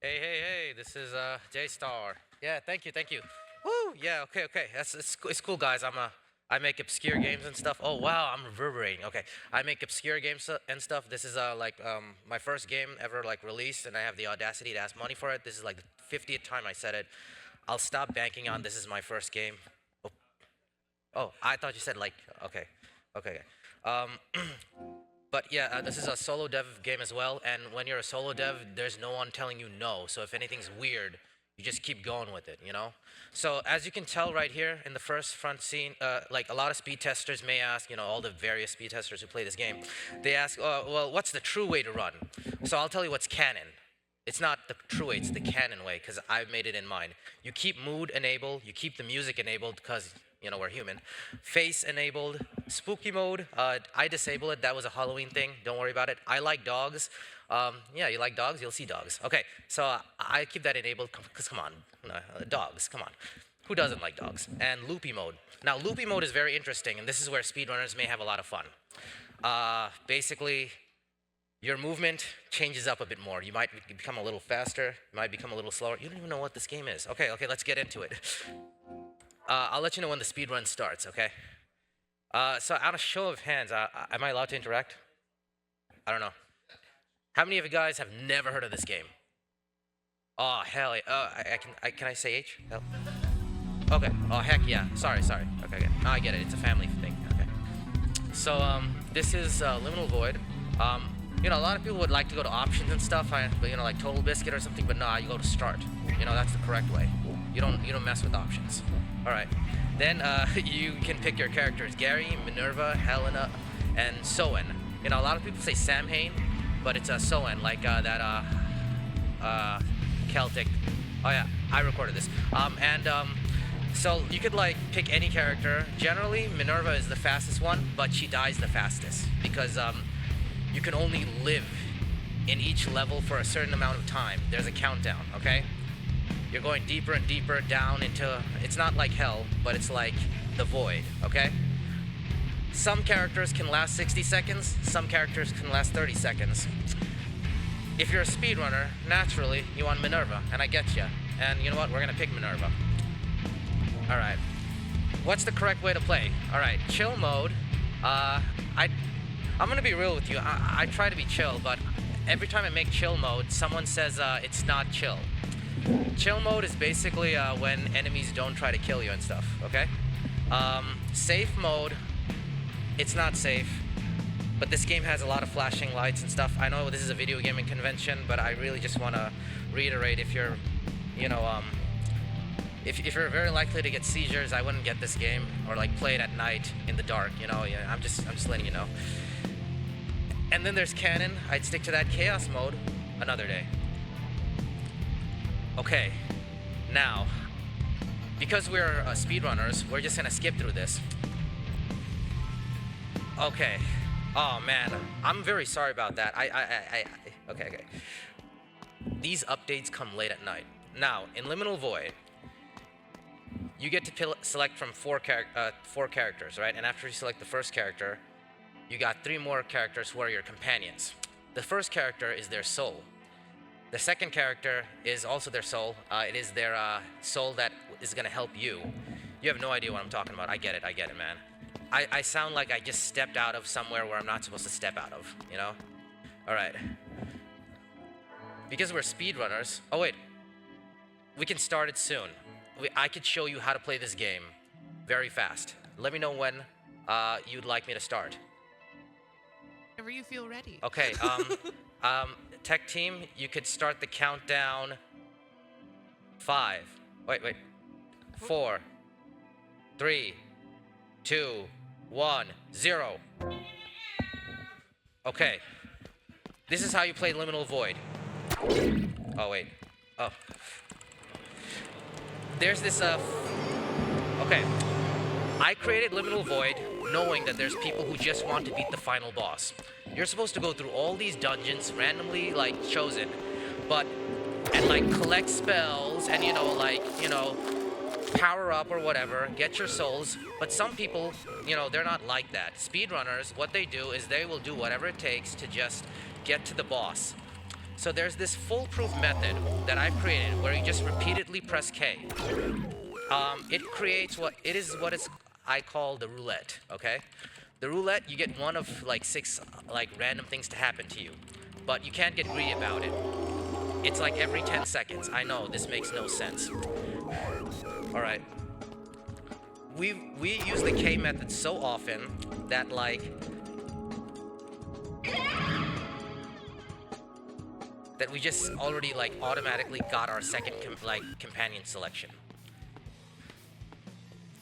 Hey, this is Jeistar. Yeah, thank you. Woo, yeah, okay. It's cool, guys. I make obscure games and stuff. Oh wow, I'm reverberating. Okay, I make obscure games and stuff. This is my first game ever like released, and I have the audacity to ask money for it. This is like the 50th time I said it. I'll stop banking on this is my first game. Oh, I thought you said like okay. Um, But yeah, this is a solo dev game as well, and when you're a solo dev, there's no one telling you no, so if anything's weird, you just keep going with it, you know? So as you can tell right here in the first front scene, like a lot of speed testers may ask, you know, all the various speed testers who play this game, they ask, well, what's the true way to run? So I'll tell you what's canon. It's not the true way, it's the canon way, because I've made it in mine. You keep mood enabled, you keep the music enabled, because you know, we're human. Face enabled, spooky mode, I disable it, that was a Halloween thing, don't worry about it. I like dogs, yeah, you like dogs, you'll see dogs. Okay, so I keep that enabled, because come on, dogs, come on. Who doesn't like dogs? And loopy mode. Now, loopy mode is very interesting, and this is where speedrunners may have a lot of fun. Basically, your movement changes up a bit more. You might become a little faster, you might become a little slower. You don't even know what this game is. Okay, let's get into it. I'll let you know when the speed run starts, okay? So out of show of hands, am I allowed to interact? I don't know. How many of you guys have never heard of this game? Oh, hell yeah. Can I say H? Hell. Okay. Oh, heck yeah. Sorry. Okay. No, I get it. It's a family thing. Okay. So, this is Liminal Void. You know, a lot of people would like to go to options and stuff, but you know, like Total Biscuit or something, but nah, you go to start. You know, that's the correct way. You don't mess with options. All right. Then you can pick your characters: Gary, Minerva, Helena, and Soen. You know, a lot of people say Samhain, but it's Soen, like that Celtic. Oh yeah, I recorded this. So you could like pick any character. Generally, Minerva is the fastest one, but she dies the fastest because you can only live in each level for a certain amount of time. There's a countdown, okay? You're going deeper and deeper down into, it's not like hell, but it's like the void, okay? Some characters can last 60 seconds, some characters can last 30 seconds. If you're a speedrunner, naturally, you want Minerva, and I get you. And you know what, we're gonna pick Minerva. All right, what's the correct way to play? All right, chill mode. I'm gonna be real with you, I try to be chill, but every time I make chill mode, someone says it's not chill. Chill mode is basically when enemies don't try to kill you and stuff, okay? Safe mode, it's not safe, but this game has a lot of flashing lights and stuff. I know this is a video gaming convention, but I really just want to reiterate, if you're, you know, if you're very likely to get seizures, I wouldn't get this game, or like play it at night in the dark, you know? Yeah, I'm just letting you know. And then there's canon. I'd stick to that. Chaos mode another day. Okay, now, because we're speedrunners, we're just gonna skip through this. Okay, oh man, I'm very sorry about that. Okay. These updates come late at night. Now, in Liminal Void, you get to select from four characters, right? And after you select the first character, you got 3 more characters who are your companions. The first character is their soul. The second character is also their soul. It is their soul that is gonna help you. You have no idea what I'm talking about. I get it, man. I sound like I just stepped out of somewhere where I'm not supposed to step out of, you know? All right. Because we're speedrunners, oh wait, we can start it soon. I could show you how to play this game very fast. Let me know when you'd like me to start. Whenever you feel ready. Okay, tech team, you could start the countdown. 5. Wait. 4, 3, 2, 1, 0. Okay. This is how you play Liminal Void. Oh, wait. Oh. There's this, okay. I created Liminal Void knowing that there's people who just want to beat the final boss. You're supposed to go through all these dungeons, randomly, like, chosen, and, like, collect spells, and, power up or whatever, get your souls, but some people, they're not like that. Speedrunners, what they do is they will do whatever it takes to just get to the boss. So there's this foolproof method that I've created where you just repeatedly press K. It creates what I call the roulette, okay? The roulette, you get one of like 6 like random things to happen to you, but you can't get greedy about it. It's like every 10 seconds. I know this makes no sense. All right. We use the K method so often that like that we just already like automatically got our second companion selection.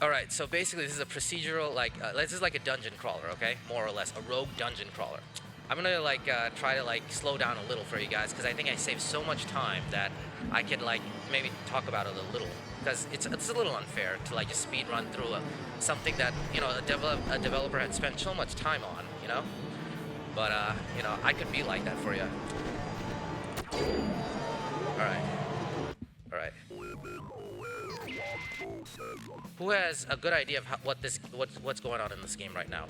All right, so basically this is a procedural this is like a dungeon crawler, okay? More or less a rogue dungeon crawler. I'm gonna like try to like slow down a little for you guys because I think I saved so much time that I could like maybe talk about it a little, because it's a little unfair to like just speed run through something that, you know, a developer had spent so much time on, you know. But you know, I could be like that for you. All right. Who has a good idea of what's going on in this game right now?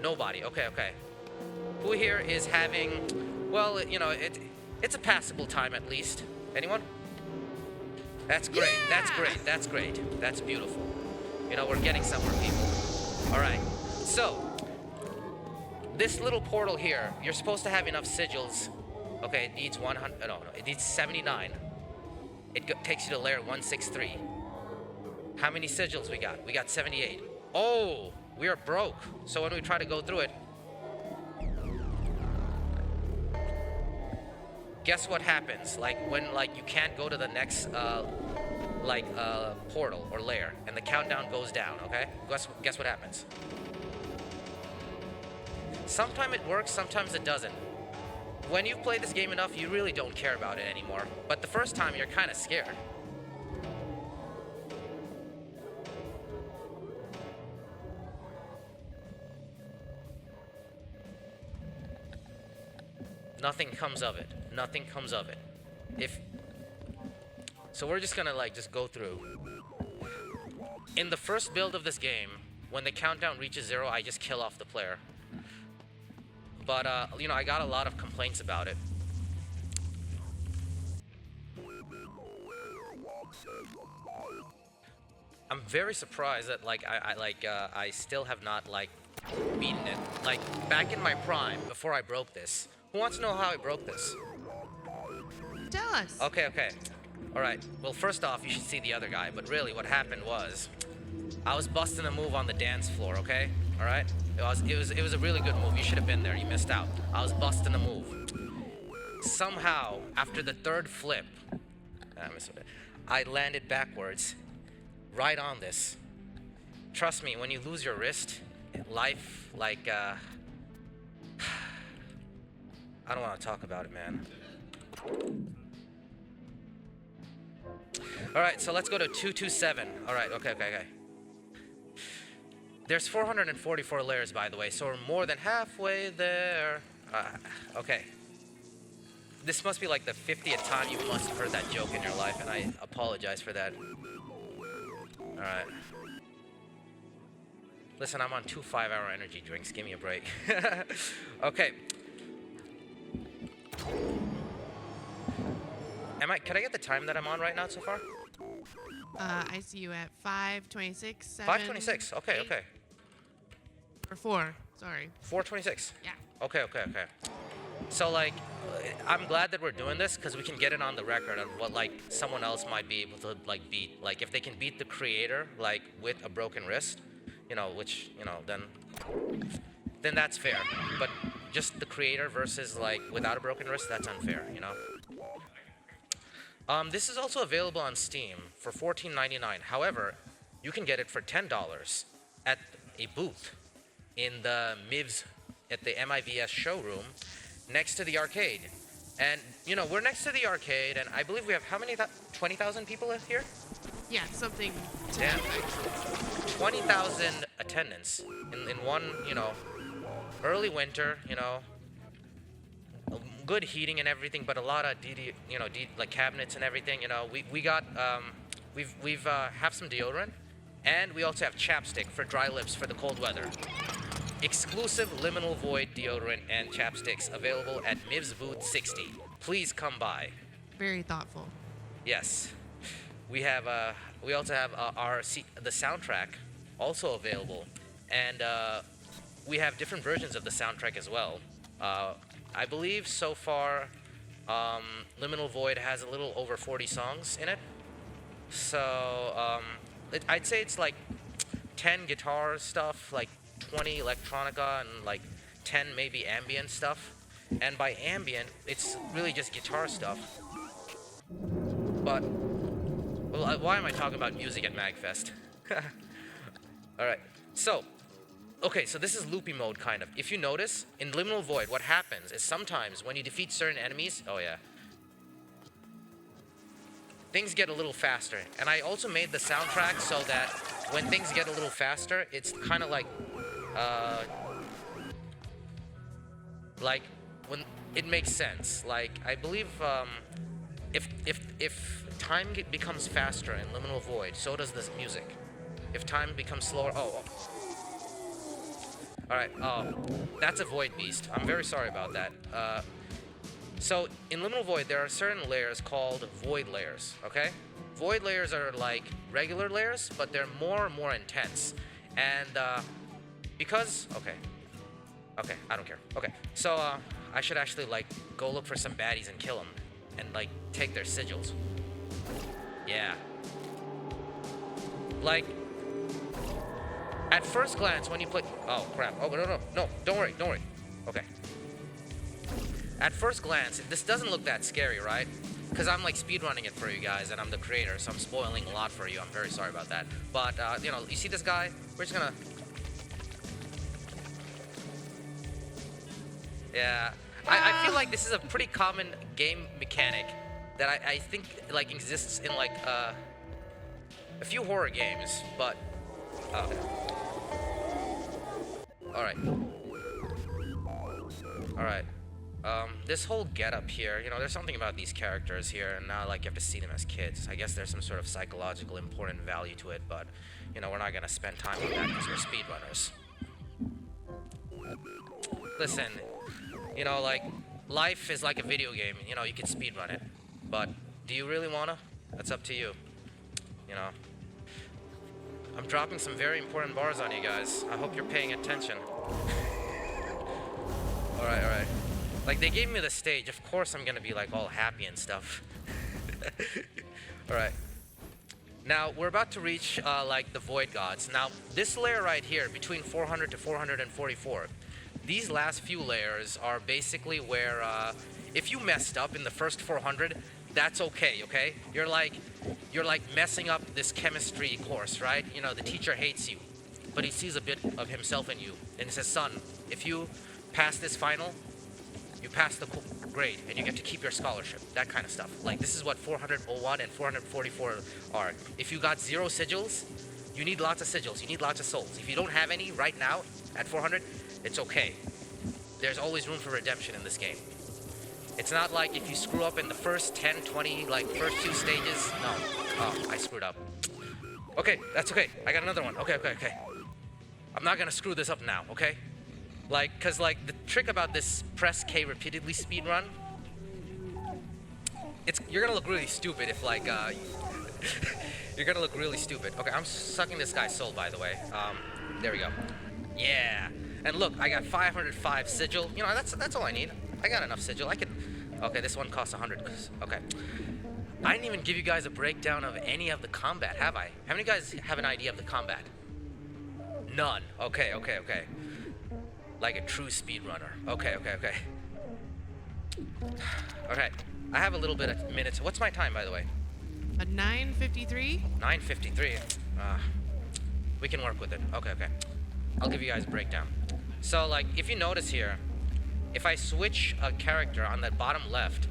Nobody. Okay. Who here is having, well, you know, it's a passable time at least. Anyone? That's great. Yeah! That's great. That's beautiful. You know, we're getting somewhere, people. All right. So, this little portal here, you're supposed to have enough sigils. Okay, it needs 100. No, it needs 79. It takes you to layer 163. How many sigils we got? We got 78. Oh, we are broke. So when we try to go through it, guess what happens? Like when you can't go to the next portal or layer, and the countdown goes down. Okay, guess what happens? Sometimes it works, sometimes it doesn't. When you've played this game enough, you really don't care about it anymore. But the first time, you're kind of scared. Nothing comes of it. Nothing comes of it. So we're just gonna just go through. In the first build of this game, when the countdown reaches 0, I just kill off the player. But, you know, I got a lot of complaints about it. I'm very surprised that, I still have not, beaten it. Like, back in my prime, before I broke this. Who wants to know how I broke this? Tell us. Okay. All right. Well, first off, you should see the other guy. But really, what happened was, I was busting a move on the dance floor, okay? All right? It was a really good move. You should have been there. You missed out. I was busting a move. Somehow, after the 3rd flip, I landed backwards, right on this. Trust me, when you lose your wrist, life, I don't want to talk about it, man. All right, so let's go to 227. All right, okay. There's 444 layers, by the way, so we're more than halfway there. Okay. This must be like the 50th time you must have heard that joke in your life, and I apologize for that. All right. Listen, I'm on 2 5-hour energy drinks. Give me a break. Okay. Can I get the time that I'm on right now so far? I see you at 5:26. 5:26. Okay. Or 4. Sorry. 4:26. Yeah. Okay. So I'm glad that we're doing this because we can get it on the record on what someone else might be able to beat. Like if they can beat the creator with a broken wrist, you know, which then that's fair. But just the creator versus without a broken wrist, that's unfair, you know. This is also available on Steam for $14.99. However, you can get it for $10 at a booth in the MIVS at the MIVS showroom next to the arcade. And, you know, we're next to the arcade, and I believe we have how many? 20,000 people here? Yeah, something. Damn. 20,000 attendance in one, you know, early winter, you know, good heating and everything, but a lot of cabinets and everything. You know, we got have some deodorant, and we also have chapstick for dry lips for the cold weather. exclusive Liminal Void deodorant and chapsticks available at MIVS booth 60. Please come by. Very thoughtful. Yes. We have we also have the soundtrack also available, and we have different versions of the soundtrack as well. I believe so far Liminal Void has a little over 40 songs in it. So I'd say it's like 10 guitar stuff, like 20 electronica, and like 10 maybe ambient stuff. And by ambient, it's really just guitar stuff. But, well, why am I talking about music at MAGFest? Alright, so, okay, so this is loopy mode, kind of. If you notice, in Liminal Void, what happens is sometimes when you defeat certain enemies, oh yeah, things get a little faster. And I also made the soundtrack so that when things get a little faster, it's kind of like when it makes sense. Like, I believe if time becomes faster in Liminal Void, so does this music. If time becomes slower, Alright, that's a Void Beast. I'm very sorry about that. So, in Liminal Void, there are certain layers called Void layers, okay? Void layers are like regular layers, but they're more and more intense. And, because... Okay, I don't care. Okay, so, I should actually, like, go look for some baddies and kill them. And, like, take their sigils. Yeah. Like... At first glance, when you play... Oh, crap. Oh, no. Don't worry. Okay. At first glance, this doesn't look that scary, right? Because I'm, like, speedrunning it for you guys, and I'm the creator, so I'm spoiling a lot for you. I'm very sorry about that. But, you know, you see this guy? We're just gonna... Yeah. I feel like this is a pretty common game mechanic that I think, like, exists in, like, a few horror games, but... Alright. This whole getup here, you know, there's something about these characters here, and now, like, you have to see them as kids. I guess there's some sort of psychological important value to it, but, you know, we're not gonna spend time on that because we're speedrunners. Listen, you know, like, life is like a video game, you know, you can speedrun it, but do you really wanna? That's up to you, you know. I'm dropping some very important bars on you guys. I hope you're paying attention. Alright. Like, they gave me the stage. Of course I'm gonna be, like, all happy and stuff. Alright. Now, we're about to reach, like, the Void Gods. Now, this layer right here, between 400 to 444, these last few layers are basically where, if you messed up in the first 400, that's okay, okay? You're like messing up this chemistry course, right? You know, the teacher hates you, but he sees a bit of himself in you, and he says, son, if you pass this final, you pass the grade, and you get to keep your scholarship, that kind of stuff. Like, this is what 401 and 444 are. If you got 0 sigils, you need lots of sigils, you need lots of souls. If you don't have any right now, at 400, it's okay. There's always room for redemption in this game. It's not like if you screw up in the first 10, 20, like, first few stages. No. Oh, I screwed up. Okay, that's okay. I got another one. Okay. I'm not gonna screw this up now, okay? Like, cause, like, the trick about this press K repeatedly speedrun, you're gonna look really stupid if, like, you're gonna look really stupid. Okay, I'm sucking this guy's soul, by the way. There we go. Yeah. And look, I got 505 sigil. You know, that's all I need. I got enough sigil. I could... Okay, this one costs 100. Okay. I didn't even give you guys a breakdown of any of the combat, have I? How many guys have an idea of the combat? None. Okay. Like a true speedrunner. Okay. Alright. I have a little bit of minutes. What's my time, by the way? A 9:53. 9:53. We can work with it. Okay. I'll give you guys a breakdown. So, like, if you notice here, if I switch a character on the bottom left,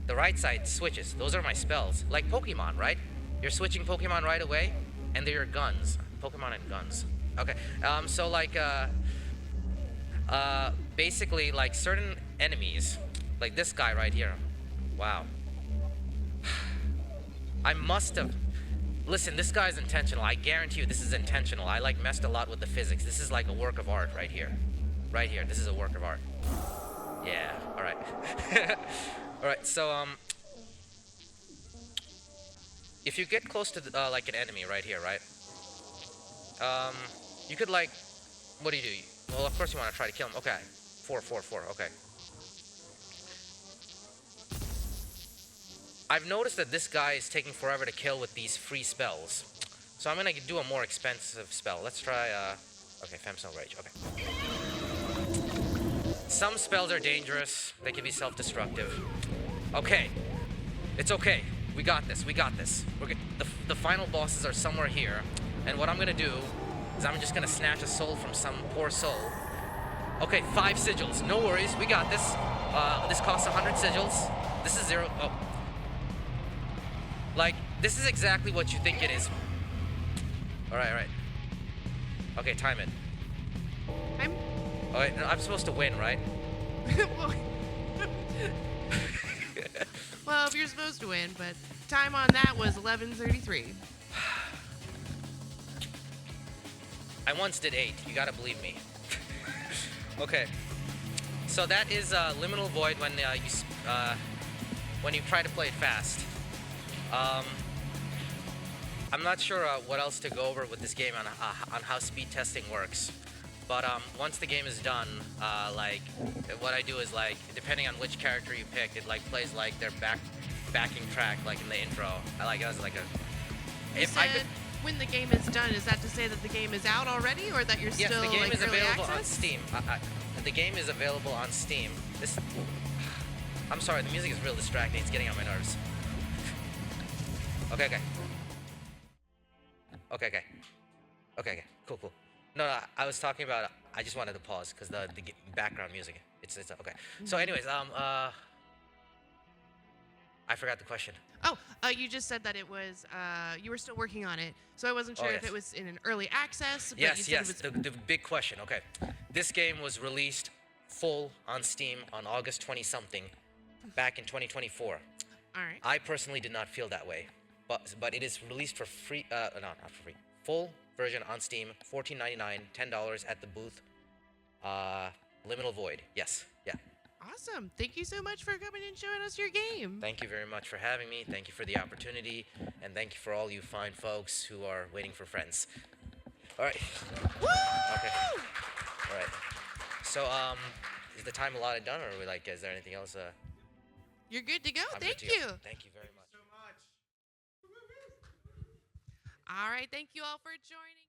the right side switches. Those are my spells. Like Pokemon, right? You're switching Pokemon right away, and they're your guns. Pokemon and guns. Okay. So, like, basically, like, certain enemies, like this guy right here. Wow. I must have... Listen, this guy's intentional. I guarantee you this is intentional. I like messed a lot with the physics. This is like a work of art right here. Right here. This is a work of art. Yeah. All right. All right. So if you get close to the, like an enemy right here, right? You could like, what do you do? Well, of course you want to try to kill him. Okay. 4, 4, 4. Okay. I've noticed that this guy is taking forever to kill with these free spells. So I'm gonna do a more expensive spell. Let's try, okay, Femcell Rage, okay. Some spells are dangerous. They can be self-destructive. Okay. It's okay. We got this, we got this. The final bosses are somewhere here. And what I'm gonna do is I'm just gonna snatch a soul from some poor soul. Okay, 5 sigils. No worries, we got this. This costs 100 sigils. This is 0, oh. Like, this is exactly what you think it is. Alright. Okay, time it. I'm. Alright, no, I'm supposed to win, right? Well, if you're supposed to win, but time on that was 11:33. I once did 8. You gotta believe me. Okay. So that is Liminal Void when you try to play it fast. I'm not sure what else to go over with this game on how speed testing works, but once the game is done, like what I do is like depending on which character you pick, it like plays like their backing track like in the intro. I like it as like a. You said when the game is done, is that to say that the game is out already, or that you're yes, still the game like is early available access? on Steam. The game is available on Steam. I'm sorry, the music is real distracting. It's getting on my nerves. Okay. Cool. No, I was talking about. I just wanted to pause because the background music. It's okay. So, anyways, I forgot the question. Oh, you just said that it was you were still working on it, so I wasn't sure if yes. it was in an early access. But Yes. you said it was... The big question. Okay, this game was released full on Steam on August 20-something, back in 2024. All right. I personally did not feel that way, but it is released for free. No, not for free. Full version on Steam, $14.99, $10 at the booth. Liminal Void. Yes. Yeah. Awesome. Thank you so much for coming and showing us your game. Thank you very much for having me. Thank you for the opportunity, and thank you for all you fine folks who are waiting for friends. All right. Woo! Okay. All right. So, is the time allotted done, or are we like, is there anything else? You're good to go. I'm Thank good to you. go. Thank you very much. All right. Thank you all for joining.